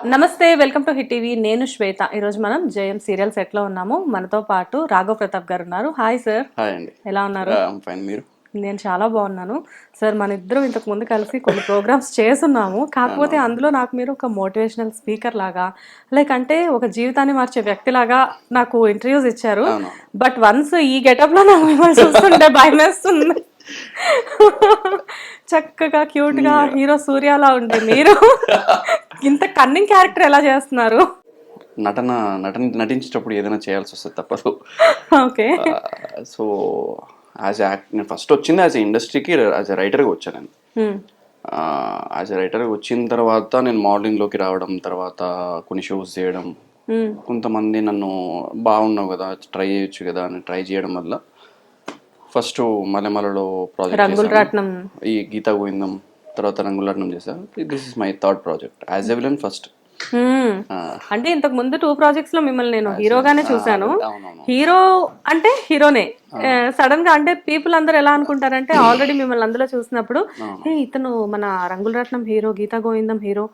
నమస్తే, welcome to hit TV. నేను శ్వేత. ఈరోజు మనం జయం సీరియల్ సెట్ లో ఉన్నాము. మనతో పాటు రాఘవ్ ప్రతాప్ గారు ఉన్నారు. Hi sir. హాయ్ అండి. ఎలా ఉన్నారు? ఫైన్. మీరు? నేను చాలా బాగున్నాను సార్. మన ఇద్దరం ఇంతకు ముందు కలిసి కొన్ని ప్రోగ్రామ్స్ చేస్తున్నాము. కాకపోతే అందులో నాకు మీరు ఒక మోటివేషనల్ స్పీకర్ లాగా, లైక్ అంటే ఒక జీవితాన్ని మార్చే వ్యక్తి లాగా నాకు ఇంటర్వ్యూస్ ఇచ్చారు. బట్ వన్స్ ఈ గెటప్ లో నాకు మిమ్మల్ని చూస్తుంటే భయం వేస్తుంది. చక్కగా క్యూట్ గా హీరో సూర్యలా ఉండే మీరు ఇంత కన్నింగ్ క్యారెక్టర్ ఎలా చేస్తున్నారు? నటించేటప్పుడు ఏదైనా చేయాల్సి వస్తుంది, తప్పదు. ఓకే. సో నేను ఫస్ట్ వచ్చింది యాజ్ ఇండస్ట్రీకి యాజ్ ఎ రైటర్గా వచ్చాను. నేను యాజ్ ఎ రైటర్గా వచ్చిన తర్వాత నేను మోడలింగ్లోకి రావడం, తర్వాత కొన్ని షోస్ చేయడం, కొంతమంది నన్ను బాగున్నావు కదా ట్రై చేయొచ్చు కదా అని ట్రై చేయడం వల్ల ఫస్ట్ మలమలలో ప్రాజెక్ట్, ఈ గీతా గోవిందం, తర్వాత రంగులరత్నం చేశా. This is my third project as a villain first. అంటే ఇంతకు ముందు 2 ప్రాజెక్ట్స్ లో మిమ్మల్ని నేను హీరోగానే చూసాను. హీరో అంటే హీరోనే. సడన్ గా అంటే పీపుల్ అందరు ఎలా అనుకుంటారంటే ఆల్రెడీ మిమ్మల్ని అందులో చూసినప్పుడు ఇతను మన రంగులరత్నం హీరో, గీతా గోవిందం హీరో,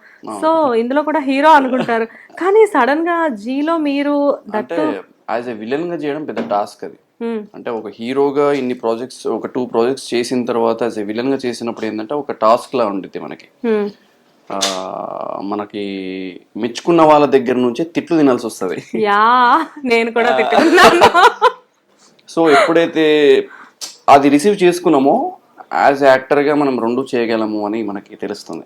సో ఇందులో కూడా హీరో అనుకుంటారు. కానీ సడన్ గా జీలో మీరు యాజ్ ఎ విలన్ గా చేయడం పెద్ద టాస్క్ అది. అంటే ఒక హీరోగా ఇన్ని ప్రాజెక్ట్స్, ఒక 2 ప్రాజెక్ట్స్ చేసిన తర్వాత యాజ్ ఎ విలన్ గా చేసినప్పుడు ఏంటంటే ఒక టాస్క్ లా ఉంటుంది మనకి. మనకి మెచ్చుకున్న వాళ్ళ దగ్గర నుంచే తిట్లు తినాల్సి వస్తుంది. నేను కూడా సో ఎప్పుడైతే అది రిసీవ్ చేసుకున్నామో యాజ్ యాక్టర్ గా మనం 2 చేయగలము అని మనకి తెలుస్తుంది.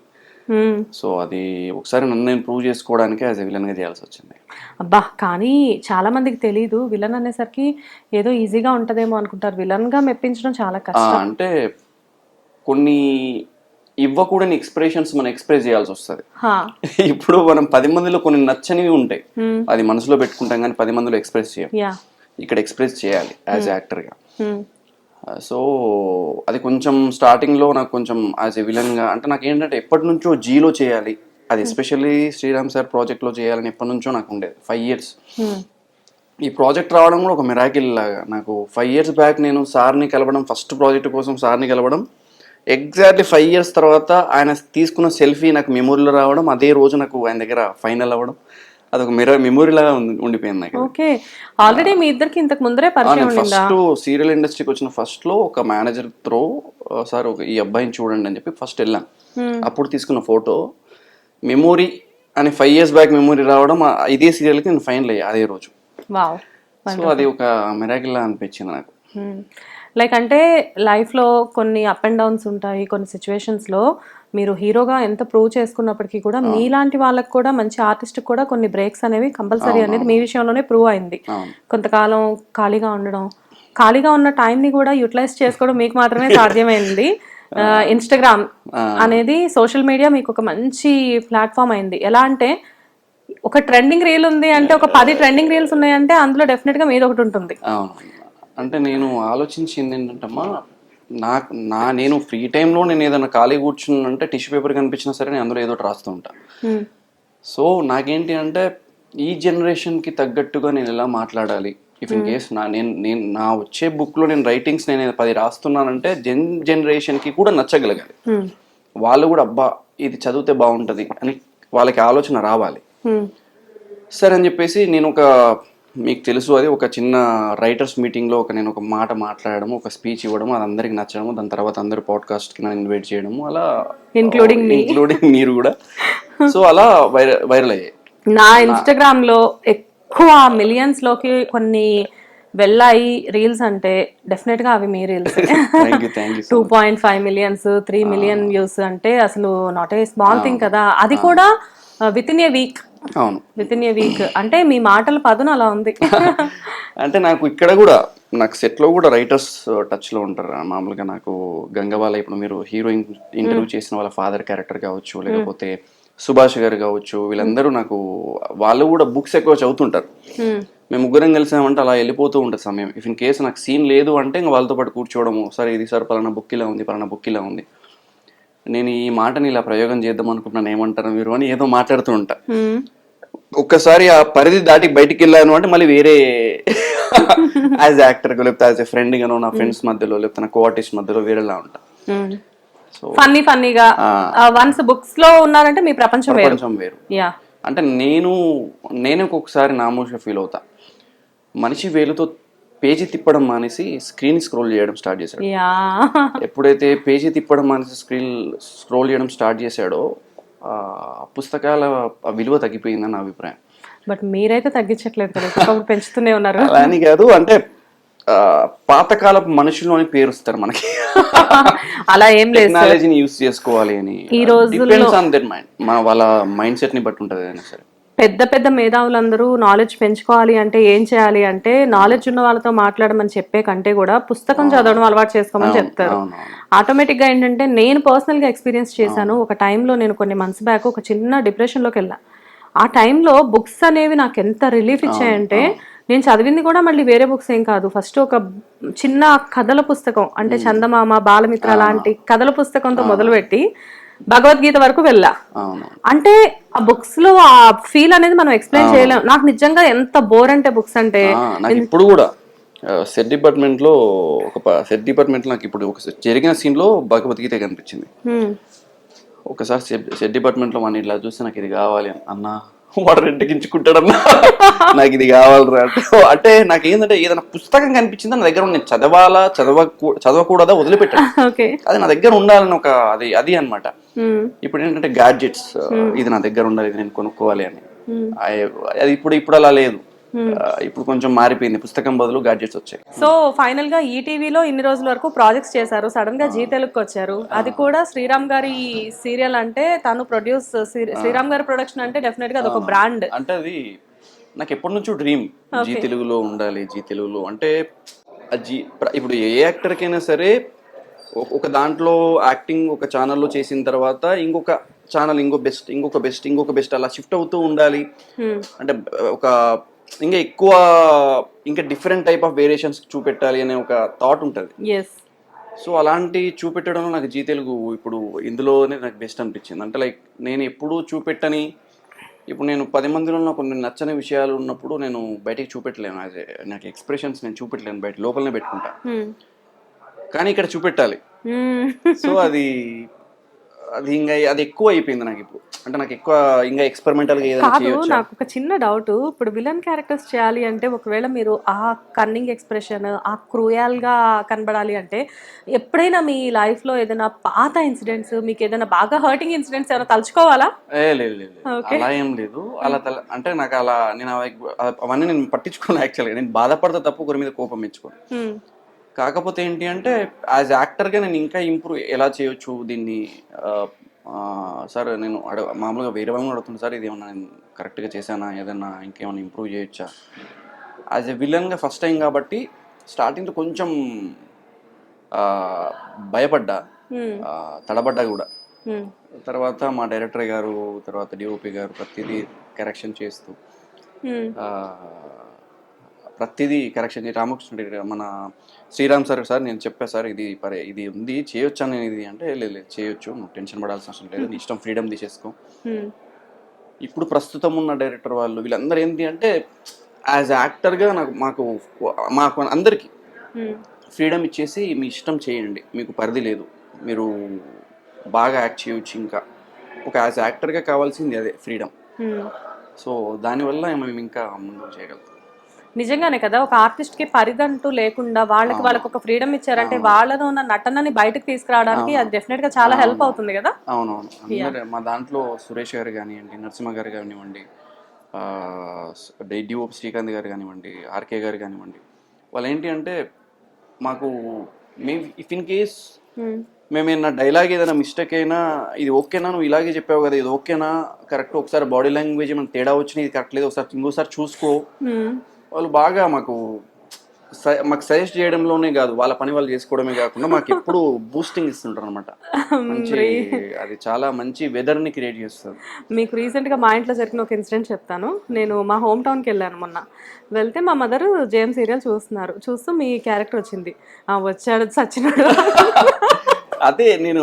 సో అది ఒకసారి నన్ను నేను ప్రూవ్ చేసుకోవడానికి యాజ్ ఎ విలన్ గా చేయాల్సి వచ్చింది. అబ్బా, కానీ చాలా మందికి తెలీదు. విలన్ అనేసరికి ఏదో ఈజీగా ఉంటదేమో అనుకుంటారు. విలన్ గా మెప్పించడం చాలా కష్టం. అంటే కొన్ని ఇవ్వకూడని ఎక్స్ప్రెషన్స్ మనం ఎక్స్ప్రెస్ చేయాల్సి వస్తుంది. ఇప్పుడు మనం 10 మందిలో కొన్ని నచ్చనివి ఉంటాయి, అది మనసులో పెట్టుకుంటాం కానీ 10 మందిలో ఎక్స్ప్రెస్ చేయం. ఇక్కడ ఎక్స్ప్రెస్ చేయాలి యాజ్ యాక్టర్ గా. సో అది కొంచెం స్టార్టింగ్ లో నాకు కొంచెం యాజ్ ఎ విలన్ గా అంటే నాకు ఏంటంటే ఎప్పటి నుంచో జీలో చేయాలి, అది ఎస్పెషల్లీ శ్రీరామ్ సార్ ప్రాజెక్ట్ లో చేయాలని ఎప్పటి నుంచో నాకు ఉండేది. 5 years ఈ ప్రాజెక్ట్ రావడం కూడా ఒక మిరాకిల్ లాగా. నాకు 5 years బ్యాక్ నేను సార్ని కలవడం, ఫస్ట్ ప్రాజెక్ట్ కోసం సార్ని కలవడం, ఎగ్జాక్ట్లీ 5 years తర్వాత ఆయన తీసుకున్న సెల్ఫీ నాకు మెమొరీలో రావడం, అదే రోజు నాకు ఆయన దగ్గర ఫైనల్ అవ్వడం, అదొక మెమొరీ లాగా ఉండిపోయింది నాకు. ఓకే. ఆల్రెడీ మీ ఇద్దరికి ఇంతకు ముందరే పరిచయం ఉండిందా? ఫస్ట్ సీరియల్ ఇండస్ట్రీకి వచ్చిన ఫస్ట్ లో ఒక మేనేజర్ త్రో సార్ ఈ అబ్బాయిని చూడండి అని చెప్పి ఫస్ట్ వెళ్ళాను. అప్పుడు తీసుకున్న ఫోటో మెమొరీ అని 5 years బ్యాక్ మెమొరీ రావడం, ఇదే సీరియల్కి నేను ఫైనల్ అయ్యా అదే రోజు. సో అది ఒక మిరాకిల్ లా అనిపించింది నాకు. లైక్ అంటే లైఫ్లో కొన్ని అప్ అండ్ డౌన్స్ ఉంటాయి. కొన్ని సిచ్యువేషన్స్లో మీరు హీరోగా ఎంత ప్రూవ్ చేసుకున్నప్పటికీ కూడా మీలాంటి వాళ్ళకి కూడా, మంచి ఆర్టిస్ట్ కూడా కొన్ని బ్రేక్స్ అనేవి కంపల్సరీ అనేది మీ విషయంలోనే ప్రూవ్ అయింది. కొంతకాలం ఖాళీగా ఉన్న టైంని కూడా యూటిలైజ్ చేసుకోవడం మీకు మాత్రమే సాధ్యమైంది. ఇన్స్టాగ్రామ్ అనేది సోషల్ మీడియా మీకు ఒక మంచి ప్లాట్ఫామ్ అయింది. ఎలా అంటే ఒక ట్రెండింగ్ రీల్ ఉంది అంటే, ఒక 10 ట్రెండింగ్ రీల్స్ ఉన్నాయంటే అందులో డెఫినెట్ గా మీది ఒకటి ఉంటుంది. అంటే నేను ఆలోచించింది ఏంటంటమ్మా, నేను ఫ్రీ టైంలో నేను ఏదైనా ఖాళీ కూర్చున్నంటే టిష్యూ పేపర్ కనిపించినా సరే నేను అందులో ఏదో రాస్తూ ఉంటా. సో నాకేంటి అంటే ఈ జనరేషన్కి తగ్గట్టుగా నేను ఎలా మాట్లాడాలి, ఇఫ్ ఇన్ కేస్ నా వచ్చే బుక్లో నేను రైటింగ్స్ నేను 10 రాస్తున్నానంటే జనరేషన్కి కూడా నచ్చగలగాలి. వాళ్ళు కూడా అబ్బా ఇది చదివితే బాగుంటుంది అని వాళ్ళకి ఆలోచన రావాలి. సరే అని చెప్పేసి నేను మీకు తెలుసు అది ఒక చిన్న రైటర్స్ మీటింగ్లో నేను ఒక మాట మాట్లాడడం, ఒక స్పీచ్ ఇవ్వడం, అది అందరికి నచ్చడము, దాని తర్వాత అందరు పాడ్కాస్ట్కి నన్ను ఇన్వైట్ చేయడము, అలా ఇంక్లూడింగ్ మీరు కూడా. సో అలా వైరల్ అయ్యాయి. నా ఇన్స్టాగ్రామ్ లో ఎక్కువ మిలియన్స్ లోకి కొన్ని వెళ్ళాయి రీల్స్ అంటే డెఫినెట్ గా అవి మీ రీల్స్. 2.5 million 3 million వ్యూస్ అంటే అసలు నాట్ ఏ స్మాల్ థింగ్ కదా. అది కూడా విత్ ఇన్ ఏ వీక్. అవును, విత్ ఇన్ ఏ వీక్. అంటే మీ మాటల పదును అలా ఉంది. అంటే నాకు ఇక్కడ కూడా నాకు సెట్ లో కూడా రైటర్స్ టచ్ లో ఉంటారు. మామూలుగా నాకు గంగవాళ్ళ, ఇప్పుడు మీరు హీరోయిన్ ఇంటర్వ్యూ చేసిన వాళ్ళ ఫాదర్ క్యారెక్టర్ కావచ్చు, లేకపోతే సుభాష్ గారు కావచ్చు, వీళ్ళందరూ నాకు వాళ్ళు కూడా బుక్స్ ఎక్కువ చదువుతుంటారు. మేము ముగ్గురం కలిసామంటే అలా వెళ్ళిపోతూ ఉంటుంది సమయం. ఇఫ్ ఇన్ కేసు నాకు సీన్ లేదు అంటే ఇంకా వాళ్ళతో పాటు కూర్చోవడము, సరే ఇది సార్ పలానా బుక్ ఇలా ఉంది, పలానా బుక్ ఇలా ఉంది, నేను ఈ మాటని ఇలా ప్రయోగం చేద్దాం అనుకుంటున్నాను, ఏమంటారు మీరు అని ఏదో మాట్లాడుతూ ఉంటా. ఒక్కసారి ఆ పరిధి దాటి బయటికి వెళ్ళాను అంటే మళ్ళీ వేరే యాజ్ యాక్టర్ గా, లేకపోతే యాజ్ ఎ ఫ్రెండ్ గానో, నా ఫ్రెండ్స్ మధ్యలో, లేకపోతే నా కో ఆర్టిస్ట్ మధ్యలో వేరేలా ఉంటా. ఫన్నీగా వన్స్ బుక్స్ లో ఉన్నారంటే మీ ప్రపంచం వేరు. యా అంటే నేను ఒక్కొక్కసారి నామోషిగా ఫీల్ అవుతా. మనిషి వేలుతో పేజీ తిప్పడం మానేసి స్క్రీన్ స్క్రోల్ చేయడం స్టార్ట్ చేశాడు. యా ఎప్పుడైతే పేజీ తిప్పడం మానేసి స్క్రోల్ చేయడం స్టార్ట్ చేశాడో పుస్తకాల విలువ తగ్గిపోయిందని నా అభిప్రాయం. బట్ మీరైతే తగ్గించట్లేదు కదా, ఇంకొకరు పెంచుతూనే ఉన్నారు. అలా అని కాదు, అంటే పాతకాలపు మనుషులు అని పేరు వస్తారు మనకి. అలా ఏం లేదు సార్. టెక్నాలజీని యూస్ చేసుకోవాలి అని ఈ రోజుల్లో డిపెండ్స్ ఆన్ దట్ మైండ్, వాళ్ళ మైండ్ సెట్ ని బట్టి ఉంటుంది అయినా సరే. పెద్ద పెద్ద మేధావులందరూ నాలెడ్జ్ పెంచుకోవాలి అంటే ఏం చేయాలి అంటే, నాలెడ్జ్ ఉన్న వాళ్ళతో మాట్లాడమని చెప్పే కంటే కూడా పుస్తకం చదవడం అలవాటు చేసుకోమని చెప్తారు. ఆటోమేటిక్ గా ఏంటంటే, నేను పర్సనల్ గా ఎక్స్పీరియన్స్ చేశాను. ఒక టైంలో నేను కొన్ని మంత్స్ బ్యాక్ ఒక చిన్న డిప్రెషన్ లోకి వెళ్ళా. ఆ టైంలో బుక్స్ అనేవి నాకు ఎంత రిలీఫ్ ఇచ్చాయంటే, నేను చదివింది కూడా మళ్ళీ వేరే బుక్స్ ఏం కాదు, ఫస్ట్ ఒక చిన్న కథల పుస్తకం అంటే చందమామ, బాలమిత్ర లాంటి కథల పుస్తకంతో మొదలుపెట్టి భగవద్గీత వరకు వెళ్ళా. అంటే ఆ బుక్స్ లో ఆ ఫీల్ అనేది మనం ఎక్స్ప్లెయిన్ చేయలేం. నాకు నిజంగా ఎంత బోర్ అంటే బుక్స్ అంటే, నాకు ఇప్పుడు కూడా సెట్ డిపార్ట్మెంట్ లో నాకు ఇప్పుడు ఒక జరిగిన సీన్ లో భగవద్గీత కనిపించింది. ఒకసారి సెట్ డిపార్ట్మెంట్ లో మన ఇట్లా చూస్తే నాకు ఇది కావాలి అన్నా, వాడు రెండుకించుకుంటాడన్నా, నాకు ఇది కావాలరా అంటే నాకు ఏంటంటే ఏదైనా పుస్తకం కనిపించిందో నా దగ్గర నేను చదవకూడదా వదిలిపెట్టాను. అది నా దగ్గర ఉండాలని ఒక అది అనమాట. ఇప్పుడు ఏంటంటే గ్యాడ్జెట్స్, ఇది నా దగ్గర ఉండాలి, ఇది నేను కొనుక్కోవాలి అని. అది ఇప్పుడు అలా లేదు. ఇప్పుడు కొంచెం మారిపోయింది, పుస్తకం బదులు గ్యాడ్జెట్స్ వచ్చాయి. సో ఫైనల్ గా ఈటీవీలో ఇన్ని రోజుల వరకు ప్రాజెక్ట్స్ చేశారు, సడన్ గా జీ తెలుగుకి వచ్చారు. అది కూడా శ్రీరామ్ గారి సీరియల్ అంటే తను ప్రొడ్యూస్, శ్రీరామ్ గారి ప్రొడక్షన్ అంటే డెఫినెట్ గా అదొక బ్రాండ్. అంటే అది నాకు ఎప్పటి నుంచో డ్రీమ్, జీ తెలుగులో ఉండాలి. జీ తెలుగులో అంటే ఇప్పుడు ఏ యాక్టర్కైనా సరే ఒక దాంట్లో యాక్టింగ్ ఒక ఛానల్లో చేసిన తర్వాత ఇంకొక ఛానల్ ఇంకొక బెస్ట్ అలా షిఫ్ట్ అవుతూ ఉండాలి. అంటే ఒక ఇంకా డిఫరెంట్ టైప్ ఆఫ్ వేరియేషన్స్ చూపెట్టాలి అనే ఒక థాట్ ఉంటుంది. సో అలాంటి చూపెట్టడంలో నాకు జీ తెలుగు ఇప్పుడు ఇందులోనే నాకు బెస్ట్ అనిపించింది. అంటే లైక్ నేను ఎప్పుడూ చూపెట్టని, ఇప్పుడు నేను 10 మందిలో ఉన్న కొన్ని నచ్చని విషయాలు ఉన్నప్పుడు నేను బయటికి చూపెట్టలేను. నాకు ఎక్స్ప్రెషన్స్ నేను చూపెట్టలేను, బయట లోపలనే పెట్టుకుంటా. కానీ ఇక్కడ చూపెట్టాలి. సో అది ఎక్కువ అయిపోయింది నాకు ఇప్పుడు. అంటే నాకు ఎక్కువ ఇంకా ఎక్స్పెరిమెంటల్ గా ఏదైనా చేయొచ్చు. నాకు ఒక చిన్న డౌట్, ఇప్పుడు విలన్ క్యారెక్టర్స్ చేయాలి అంటే ఒకవేళ మీరు ఆ కన్నింగ్ ఎక్స్ప్రెషన్, ఆ క్రూయల్ గా కనబడాలి అంటే, ఎప్పుడైనా మీ లైఫ్ లో ఏదైనా పాత ఇన్సిడెంట్స్, మీకు ఏదైనా బాగా హర్టింగ్ ఇన్సిడెంట్స్ ఏమైనా తలుచుకోవాలా? లేదు, అలా ఏం లేదు. అలా అంటే నాకు అలా అవన్నీ నేను పట్టించుకోను. యాక్చువల్గా నేను బాధపడతా తప్ప ఒకరి మీద కోపం మెచ్చుకోను. కాకపోతే ఏంటి అంటే యాజ్ యాక్టర్గా నేను ఇంకా ఇంప్రూవ్ ఎలా చేయొచ్చు దీన్ని. సార్ నేను మామూలుగా వేరే వాళ్ళని అడుగుతున్నా, సార్ ఇది ఏమన్నా నేను కరెక్ట్గా చేశానా, ఏదన్నా ఇంకేమైనా ఇంప్రూవ్ చేయొచ్చా. యాజ్ ఎ విలన్గా ఫస్ట్ టైం కాబట్టి స్టార్టింగ్లో కొంచెం భయపడ్డా, తడబడ్డా కూడా. తర్వాత మా డైరెక్టర్ గారు, తర్వాత డిఓపి గారు ప్రతిదీ కరెక్షన్ చేస్తూ ప్రతిదీ కరెక్షన్ చేసి, రామకృష్ణ మన శ్రీరామ్ సార్ నేను చెప్పా, సార్ ఇది ఉంది చేయొచ్చా నేను ఇది అంటే, లేదు చేయొచ్చు, నువ్వు టెన్షన్ పడాల్సిన అవసరం లేదు, నీ ఇష్టం, ఫ్రీడమ్ తీసేసుకో. ఇప్పుడు ప్రస్తుతం ఉన్న డైరెక్టర్ వాళ్ళు వీళ్ళందరూ ఏంటి అంటే యాజ్ యాక్టర్గా మాకు అందరికీ ఫ్రీడమ్ ఇచ్చేసి మీ ఇష్టం చేయండి, మీకు పరిధి లేదు, మీరు బాగా యాక్ట్ చేయొచ్చు. ఇంకా ఒక యాజ్ యాక్టర్గా కావాల్సింది అదే ఫ్రీడమ్. సో దానివల్ల మేము ఇంకా ముందుకు చేయగలుగుతాం. నిజంగానే కదా, ఒక ఆర్టిస్ట్ కి పరిధంటూ లేకుండా వాళ్ళకి ఒక ఫ్రీడమ్ ఇచ్చారంటే వాళ్ళలో ఉన్న నటనని బయటకు తీసుకురావడానికి అది డెఫినెట్ గా చాలా హెల్ప్ అవుతుంది కదా. అవునవును. మా దాంట్లో సురేష్ గారు కానివ్వండి, నరసింహ గారు కానివ్వండి, డిఓపి శ్రీకాంత్ గారు కానివ్వండి, ఆర్కే గారు కానివ్వండి, వాళ్ళు ఏంటి అంటే మాకు ఇఫ్ ఇన్ కేస్ మేమేనా డైలాగ్ ఏదైనా మిస్టేక్ అయినా, ఇది ఓకేనా, నువ్వు ఇలాగే చెప్పావు కదా, ఇది ఓకేనా, కరెక్ట్, ఒకసారి బాడీ లాంగ్వేజ్ ఏమైనా తేడా వచ్చినా ఇది కరెక్ట్ లేదు, ఇంకోసారి చూసుకో. వాళ్ళు బాగా మాకు సజెస్ట్ చేయడంలోనే కాదు, వాళ్ళ పని వాళ్ళు చేసుకోవడమే కాకుండా మాకు ఎప్పుడు బూస్టింగ్ ఇస్తుంటారు అనమాట. అది చాలా మంచి వెదర్ ని క్రియేట్ చేస్తుంది. మీకు రీసెంట్ గా మా ఇంట్లో జరిగిన ఒక ఇన్సిడెంట్ చెప్తాను. నేను మా హోమ్ టౌన్కి వెళ్ళాను మొన్న. వెళ్తే మా మదర్ జేఎం సీరియల్ చూస్తూ మీ క్యారెక్టర్ వచ్చింది. వచ్చాడు సచ్చినాడు. అదే నేను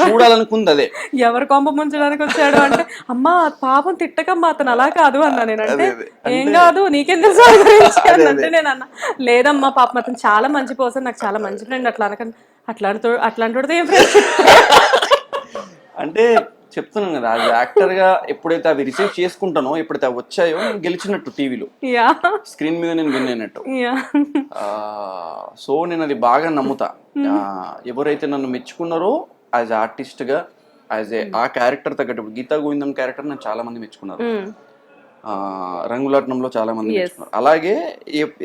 చూడాలనుకుంది అదే. ఎవరు కొంప ముంచడానికి వచ్చాడు అంటే, అమ్మా పాపం తిట్టకమ్మా, అతను అలా కాదు అన్నా నేను. అంటే ఏం కాదు, నీకేం తెలుసు అంటే నేను అన్నా, లేదమ్మా పాపం అతను చాలా మంచి పర్సన్, నాకు చాలా మంచి ఫ్రెండ్, అట్లా అనకండి. అట్లాంటి ఏం ఫ్రెండ్ అంటే చెప్తున్నాను కదా, యాజ్ యాక్టర్ గా ఎప్పుడైతే అవి రిసీవ్ చేసుకుంటానో, ఎప్పుడైతే అవి వచ్చాయో నేను గెలిచినట్టు టీవీలో యా స్క్రీన్ మీద నేను విన్ అయినట్టు. యా సో నేను అది బాగా నమ్ముతా. ఎవరైతే నన్ను మెచ్చుకున్నారో యాజ్ ఆర్టిస్ట్ గా, యాజ్ ఏ ఆ క్యారెక్టర్ తగ్గట్టు, ఇప్పుడు గీతా గోవిందం క్యారెక్టర్ నన్ను చాలా మంది మెచ్చుకున్నారు, రంగులట్నంలో చాలా మంది మెచ్చుకున్నారు. అలాగే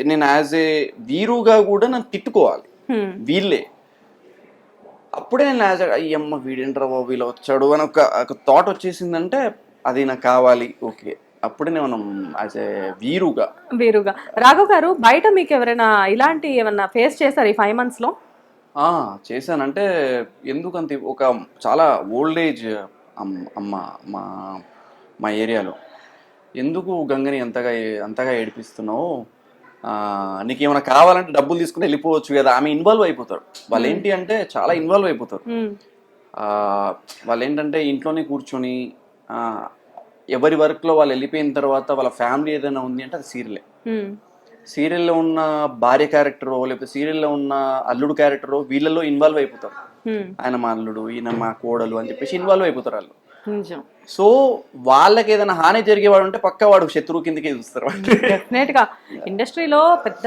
నేను యాజ్ ఏ వీరుగా కూడా నన్ను తిట్టుకోవాలి వీళ్ళే. అప్పుడే నేను యాజ్ అయ్యమ్మ వీడేంట్రా బాబు ఇలా వచ్చాడు అని ఒక థాట్ వచ్చేసిందంటే అది నాకు కావాలి. ఓకే, అప్పుడే నేను యాజ్ ఏ వీరుగా. రాఘవ్ గారు, బయట మీకు ఎవరైనా ఇలాంటి ఏమన్నా ఫేస్ చేశారు ఈ 5 months లో? చేశానంటే ఎందుకంత ఒక చాలా ఓల్డ్ ఏజ్ అమ్మ మా ఏరియాలో, ఎందుకు గంగని అంతగా ఏడిపిస్తున్నావు, నీకేమైనా కావాలంటే డబ్బులు తీసుకుని వెళ్ళిపోవచ్చు కదా. ఆమె ఇన్వాల్వ్ అయిపోతారు. వాళ్ళు ఏంటి అంటే చాలా ఇన్వాల్వ్ అయిపోతారు. వాళ్ళు ఏంటంటే ఇంట్లోనే కూర్చొని ఎవరి వర్క్లో వాళ్ళు వెళ్ళిపోయిన తర్వాత వాళ్ళ ఫ్యామిలీ ఏదైనా ఉంది అంటే అది సీరియల్లో ఉన్న భార్య క్యారెక్టరో లేకపోతే సీరియల్లో ఉన్న అల్లుడు క్యారెక్టరో వీళ్ళలో ఇన్వాల్వ్ అయిపోతారు. ఆయన మా అల్లుడు, ఈయన మా కోడలు అని చెప్పేసి ఇన్వాల్వ్ అయిపోతారు వాళ్ళు. సో వాళ్ళకి ఏదైనా హాని జరిగేవాడు ఉంటే పక్క వాడు శత్రువు కిందకే చూస్తారు. డెఫినెట్ గా ఇండస్ట్రీలో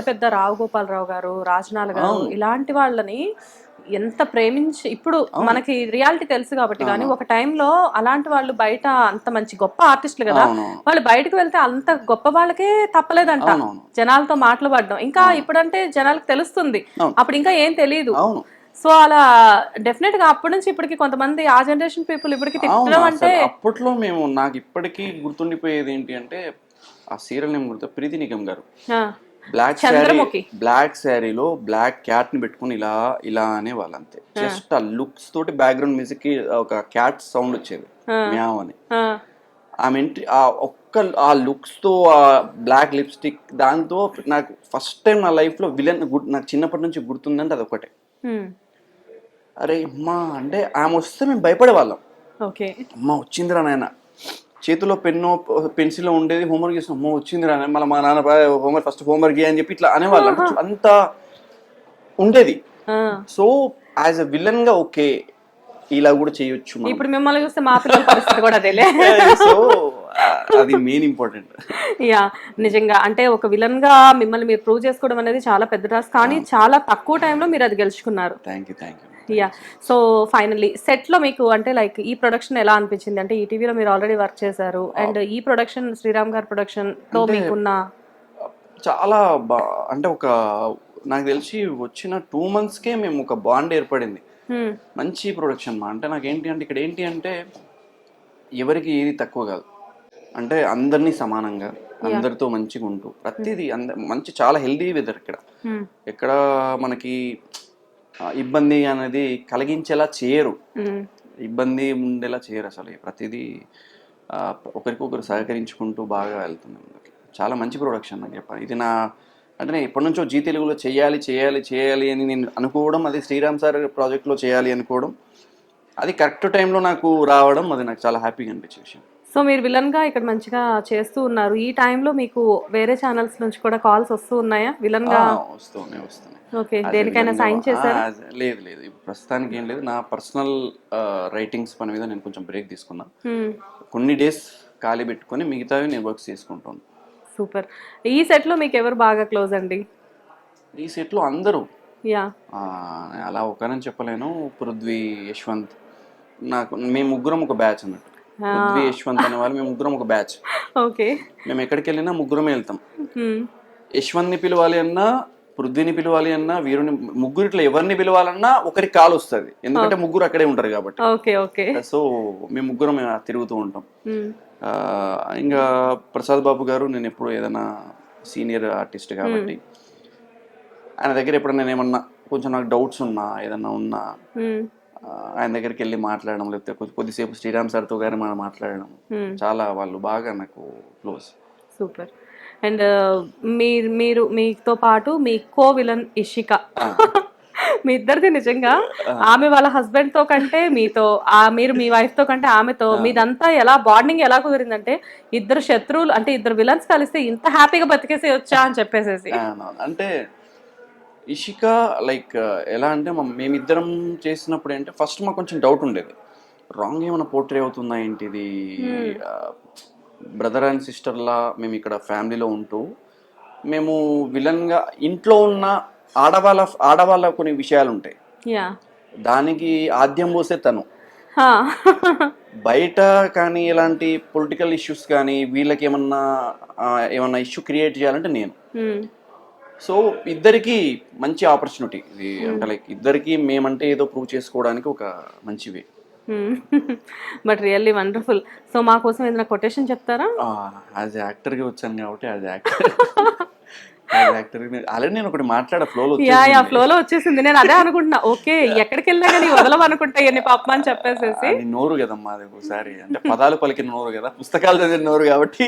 పెద్ద రావు గోపాలరావు గారు, రాజనాల గారు, ఇలాంటి వాళ్ళని ఎంత ప్రేమించి, ఇప్పుడు మనకి రియాలిటీ తెలుసు కాబట్టి, కానీ ఒక టైంలో అలాంటి వాళ్ళు బయట అంత మంచి గొప్ప ఆర్టిస్టులు కదా, వాళ్ళు బయటకు వెళ్తే అంత గొప్ప వాళ్ళకే తప్పలేదంట జనాలతో మాటలు పడడం. ఇంకా ఇప్పుడంటే జనాలకు తెలుస్తుంది, అప్పుడు ఇంకా ఏం తెలియదు. సో అలా డెఫినెట్ గా అప్పటి నుంచి ఇప్పటికి కొంతమంది ఆ జనరేషన్ పీపుల్ ఇప్పటికి తిట్టడం అంటే, అప్పట్లో నాకు ఇప్పటికీ గుర్తుండిపోయేది ఏంటి అంటే ఆ సీరియల్ నేమ్ గుర్తు, ప్రీతి నిగమ్ గారు బ్లాక్ శారీలో బ్లాక్ క్యాట్ ని పెట్టుకుని ఇలా అనే వాళ్ళు అంతే. జస్ట్ ఆ లుక్స్ తోటి బ్యాక్గ్రౌండ్ మ్యూజిక్ కి ఒక క్యాట్ సౌండ్ వచ్చేది, మ్యావ్ అని. ఆమె ఆ లుక్స్ తో, ఆ బ్లాక్ లిప్స్టిక్, దాంతో నాకు ఫస్ట్ టైం నా లైఫ్ లో విలన్ నాకు చిన్నప్పటి నుంచి గుర్తుందంటే అదొకటే. అరే అమ్మా అంటే ఆమె వస్తే మేము భయపడేవాళ్ళం. అమ్మ వచ్చిందిరా నాయన, చేతిలో పెన్ను పెన్సిల్ ఉండేది, హోంవర్క్ చేసిన, అమ్మ వచ్చిందిరా మళ్ళీ మా నాన్న ఫస్ట్ హోంవర్క్ అని చెప్పి ఇట్లా అనేవాళ్ళం. అంత ఉండేది. సో యాజ్ అ విలన్ గా ఓకే ఇలా కూడా చేయొచ్చు. ఇప్పుడు మిమ్మల్ని చూస్తే మా పిల్లల పరిస్థితి కూడా అదేలే. సో అది మెయిన్ ఇంపార్టెంట్. యా నిజంగా అంటే ఒక విలన్ గా మిమ్మల్ని మీరు ప్రూవ్ చేసుకోవడం అనేది చాలా పెద్ద టాస్క్, కానీ చాలా తక్కువ టైంలో మీరు అది గెలుచుకున్నారు. Thank you. Yeah so finally set లో మీకు అంటే లైక్ ఈ ప్రొడక్షన్ ఎలా అనిపించింది? అంటే ఈ టీవీలో మీరు ఆల్రెడీ వర్క్ చేశారు, అండ్ ఈ ప్రొడక్షన్ శ్రీరామ్ గారి ప్రొడక్షన్ తో మీకున్న చాలా అంటే ఒక నాకు తెలిసి వచ్చిన 2 months కే మేము ఒక బాండ్ ఏర్పడింది. మంచి ప్రొడక్షన్ అంటే నాకేంటి అంటే ఇక్కడ ఏంటి అంటే ఎవరికి ఏది తక్కువ కాదు, అంటే అందరినీ సమానంగా అందరితో మంచిగా ఉంటూ ప్రతిదీ మంచి చాలా హెల్దీ వెదర్ ఇక్కడ. ఎక్కడ మనకి ఇబ్బంది అనేది కలిగించేలా చేయరు, ఇబ్బంది ఉండేలా చేయరు అసలు. ప్రతిదీ ఒకరికొకరు సహకరించుకుంటూ బాగా వెళ్తుంది. చాలా మంచి ప్రొడక్షన్ నాకు చెప్పాలి. ఇది అంటే నేను ఎప్పటి నుంచో జీ తెలుగులో చేయాలి అని నేను అనుకోవడం, అది శ్రీరామ్ సార్ ప్రాజెక్ట్లో చేయాలి అనుకోవడం, అది కరెక్ట్ టైంలో నాకు రావడం, అది నాకు చాలా హ్యాపీగా అనిపించే విషయం. సో మీరు విలన్ గా ఇక్కడ మంచిగా చేస్తూ ఉన్నారు. ఈ టైంలో మీకు వేరే ఛానల్స్ నుంచి కూడా కాల్స్ వస్తూ ఉన్నాయా విలన్ గా? వస్తున్నాయి. ఓకే, దేనికైనా సైన్ చేశారా? లేదు ప్రస్తుతానికి ఏం లేదు. నా పర్సనల్ రైటింగ్స్ పని మీద నేను కొంచెం బ్రేక్ తీసుకున్నా, కొన్ని డేస్ ఖాళీ పెట్టుకొని మిగతావి నేను వర్క్స్ చేసుకుంటాను. సూపర్. ఈ సెట్ లో మీకు ఎవరు బాగా క్లోజ్ అండి? ఈ సెట్ లో అందరూ. యా అలా ఒకరని చెప్పలేను. పృథ్వీ, యశ్వంత్, మేము ముగ్గురం ఒక బ్యాచ్ అన్నట్టు. పృథ్వీ, యశ్వంత్ అనే వాళ్ళు మేము ముగ్గురం ఒక బ్యాచ్. ఓకే, మేము ఎక్కడికి వెళ్ళినా ముగ్గురమే వెళ్తాం. యశ్వంత్ని పిలవాలి అన్నా, పృథ్వీని పిలవాలి అన్నా, వీరుని, ముగ్గురిట్లో ఎవరిని పిలవాలన్నా ఒకరికి కాల్ వస్తుంది, ఎందుకంటే ముగ్గురు అక్కడే ఉంటారు కాబట్టి. సో మేము ముగ్గురం తిరుగుతూ ఉంటాం. ఇంకా ప్రసాద్ బాబు గారు, నేను ఎప్పుడు ఏదైనా సీనియర్ ఆర్టిస్ట్ కాబట్టి ఆయన దగ్గర ఎప్పుడైనా నేను ఏమన్నా కొంచెం నాకు డౌట్స్ ఉన్నా, ఏదన్నా ఉన్నా ఆయన దగ్గరికి వెళ్ళి మాట్లాడడం, లేకపోతే కొద్దిసేపు శ్రీరామ్ సార్తో గారు మనం మాట్లాడడం, చాలా వాళ్ళు బాగా నాకు క్లోజ్. సూపర్. అండ్ మీరు మీతో పాటు మీ కో విలన్ ఇషిక, మీ ఇద్దరిది నిజంగా ఆమె వాళ్ళ హస్బెండ్ తో కంటే మీతో, మీరు మీ వైఫ్ తో కంటే ఆమెతో మీదంతా ఎలా బాండింగ్ ఎలా కుదిరిందంటే, ఇద్దరు శత్రువులు అంటే ఇద్దరు విలన్స్ కలిస్తే ఇంత హ్యాపీగా బతికేసి వచ్చా అని చెప్పేసేసి. అంటే ఇషిక లైక్ ఎలా అంటే మేమిద్దరం చేసినప్పుడు అంటే ఫస్ట్ మాకు కొంచెం డౌట్ ఉండేది, రాంగ్ ఏమైనా పోర్ట్రే అవుతుందా ఏంటిది, బ్రదర్ అండ్ సిస్టర్లా మేము ఇక్కడ ఫ్యామిలీలో ఉంటూ మేము విలన్గా ఇంట్లో ఉన్న ఆడవాళ్ళ కొన్ని విషయాలు ఉంటాయి, యా దానికి ఆద్యం పోసే తను. బయట కానీ ఎలాంటి పొలిటికల్ ఇష్యూస్ కానీ వీళ్ళకి ఏమన్నా ఇష్యూ క్రియేట్ చేయాలంటే నేను. సో ఇద్దరికి మంచి ఆపర్చునిటీ ఇది, అంటే లైక్ ఇద్దరికి మేమంటే ఏదో ప్రూవ్ చేసుకోవడానికి ఒక మంచి way. But really wonderful. So మా కోసం ఏదైనా కొటేషన్ చెప్తారా? యాజ్ యాక్టర్గా వచ్చాను కాబట్టి యాజ్ యాక్టర్ ఆల్రెడీ నేను ఒకటి మాట్లాడ ఫ్లోలో ఫ్లోలో వచ్చేసింది. నేను అదే అనుకుంటున్నా, ఓకే ఎక్కడికి వెళ్ళినా కానీ వదలమనుకుంటా ఎన్ని పాపం అని చెప్పేసేసి. నోరు కదమ్మా అది ఒకసారి, అంటే పదాలు పలికిన నోరు కదా, పుస్తకాలు చదివిన నోరు కాబట్టి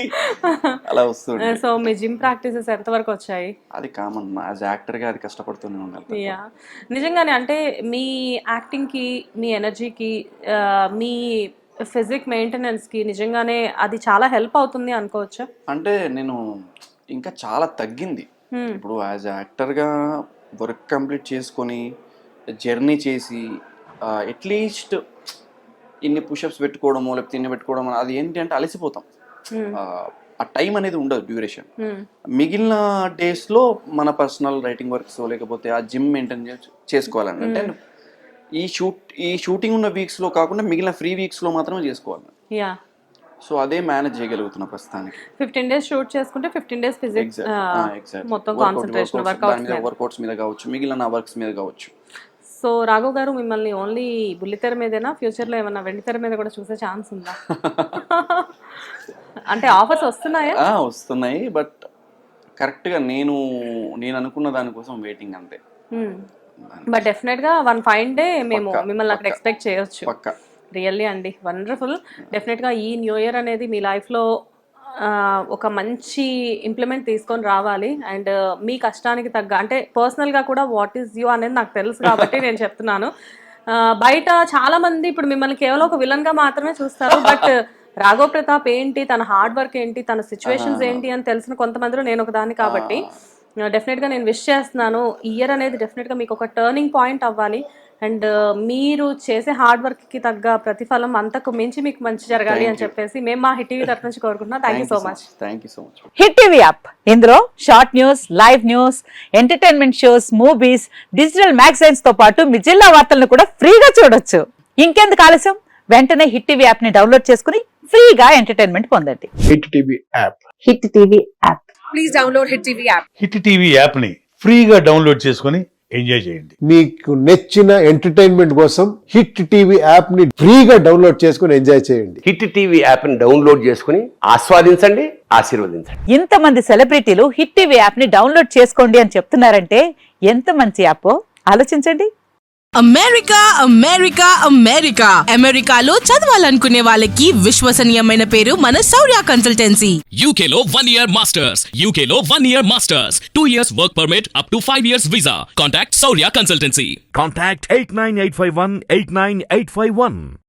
అలా వస్తుంది. సో మీ జిమ్ ప్రాక్టీసెస్ ఎంత వరకు వచ్చాయి? అది కామన్, యాజ్ యాక్టర్గా అది కష్టపడుతూనే ఉండాలి. నిజంగానే అంటే మీ యాక్టింగ్కి, మీ ఎనర్జీకి, మీ ఫిజిక్ మెయింటెనెన్స్కి నిజంగానే అది చాలా హెల్ప్ అవుతుంది అనుకోవచ్చా? అంటే నేను ఇంకా చాలా తగ్గింది ఇప్పుడు యాజ్ యాక్టర్గా వర్క్ కంప్లీట్ చేసుకొని జర్నీ చేసి అట్లీస్ట్ ఇన్ని పుషప్స్ పెట్టుకోవడమో లేకపోతే ఇన్ని పెట్టుకోవడమో, అది ఏంటి అంటే అలసిపోతాం, ఆ టైం అనేది ఉండదు డ్యూరేషన్. మిగిలిన డేస్లో మన పర్సనల్ రైటింగ్ వర్క్స్ లేకపోతే ఆ జిమ్ మెయింటైన్ చేసుకోవాలని, అంటే ఈ షూటింగ్ ఉన్న వీక్స్లో కాకుండా మిగిలిన ఫ్రీ వీక్స్లో మాత్రమే చేసుకోవాలి. సో అదే మేనేజ్ చేయగలుగుతున్నా ప్రస్తుతానికి. 15 days షూట్ చేసుకుంటే 15 days ఫిజిక్స్ మొత్తం కాన్సంట్రేషన్ వర్కౌట్స్ మీద కావచ్చు, మిగిలిన వర్క్స్ మీద కావచ్చు. సో రాఘవ్ గారు మిమ్మల్ని ఓన్లీ బుల్లితెర మీదేనా, ఫ్యూచర్లో ఏమన్నా వెండితెర మీద కూడా చూసే ఛాన్స్ ఉందా? అంటే ఆఫర్స్ వస్తున్నాయా? వస్తున్నాయి, బట్ కరెక్ట్గా నేను అనుకున్న దానికోసం వెయిటింగ్ అంతే. బట్ డెఫినెట్గా వన్ ఫైన్ డే మేము మిమ్మల్ని అక్కడ ఎక్స్పెక్ట్ చేయొచ్చు. పక్కా. రియల్లీ అండి, వండర్ఫుల్. డెఫినెట్గా ఈ న్యూ ఇయర్ అనేది మీ లైఫ్లో ఒక మంచి ఇంప్లిమెంట్ తీసుకొని రావాలి. అండ్ మీ కష్టానికి తగ్గ, అంటే పర్సనల్గా కూడా వాట్ ఈజ్ యూ అనేది నాకు తెలుసు కాబట్టి నేను చెప్తున్నాను. బయట చాలా మంది ఇప్పుడు మిమ్మల్ని కేవలం ఒక విలన్గా మాత్రమే చూస్తారు, బట్ రాఘవ్ ప్రతాప్ ఏంటి, తన హార్డ్ వర్క్ ఏంటి, తన సిచ్యువేషన్స్ ఏంటి అని తెలిసిన కొంతమందిలో నేను ఒక దాన్ని కాబట్టి డెఫినెట్గా నేను విష్ చేస్తున్నాను. ఈ ఇయర్ అనేది డెఫినెట్గా మీకు ఒక టర్నింగ్ పాయింట్ అవ్వాలి. అండ్ మీరు చేసే హార్డ్ వర్క్ కి తగ్గ ప్రతిఫలం అంతకు మించి మీకు మంచి జరగాలి అని చెప్పేసి మేము మా హిట్ టీవీ తరఫు నుంచి కోరుకుంటున్నాం. Thank you so much. Hit TV app, ఇందులో short news, live news, entertainment shows, movies, digital magazines తో పాటు మీ జిల్లా వార్తలను కూడా ఫ్రీగా చూడొచ్చు. ఇంకెందుకు ఆలస్యం, వెంటనే హిట్ టీవీ యాప్ ని డౌన్లోడ్ చేసుకుని ఫ్రీగా ఎంటర్టైన్మెంట్ పొందండి. Hit TV app, hit TV app, please download hit TV app. Hit TV app ని ఫ్రీగా డౌన్లోడ్ చేసుకుని ఎంజాయ్ చేయండి. మీకు నచ్చిన ఎంటర్టైన్మెంట్ కోసం హిట్ టీవీ యాప్ ని ఫ్రీగా డౌన్లోడ్ చేసుకుని ఎంజాయ్ చేయండి. హిట్ టీవీ యాప్ ని డౌన్లోడ్ చేసుకుని ఆస్వాదించండి, ఆశీర్వదించండి. ఇంతమంది సెలబ్రిటీలు హిట్ టీవీ యాప్ ని డౌన్లోడ్ చేసుకోండి అని చెప్తున్నారంటే ఎంత మంచి యాప్ ఆలోచించండి. అమెరికా అమెరికా అమెరికా అమెరికాలో చదవాలనుకునే వాళ్ళకి విశ్వసనీయమైన పేరు మన శౌర్య కన్సల్టెన్సీ. UK లో 1 year masters, UK లో 1 year masters, 2 years work permit up to 5 years visa. Contact Saurya Consultancy. Contact 89851 89851.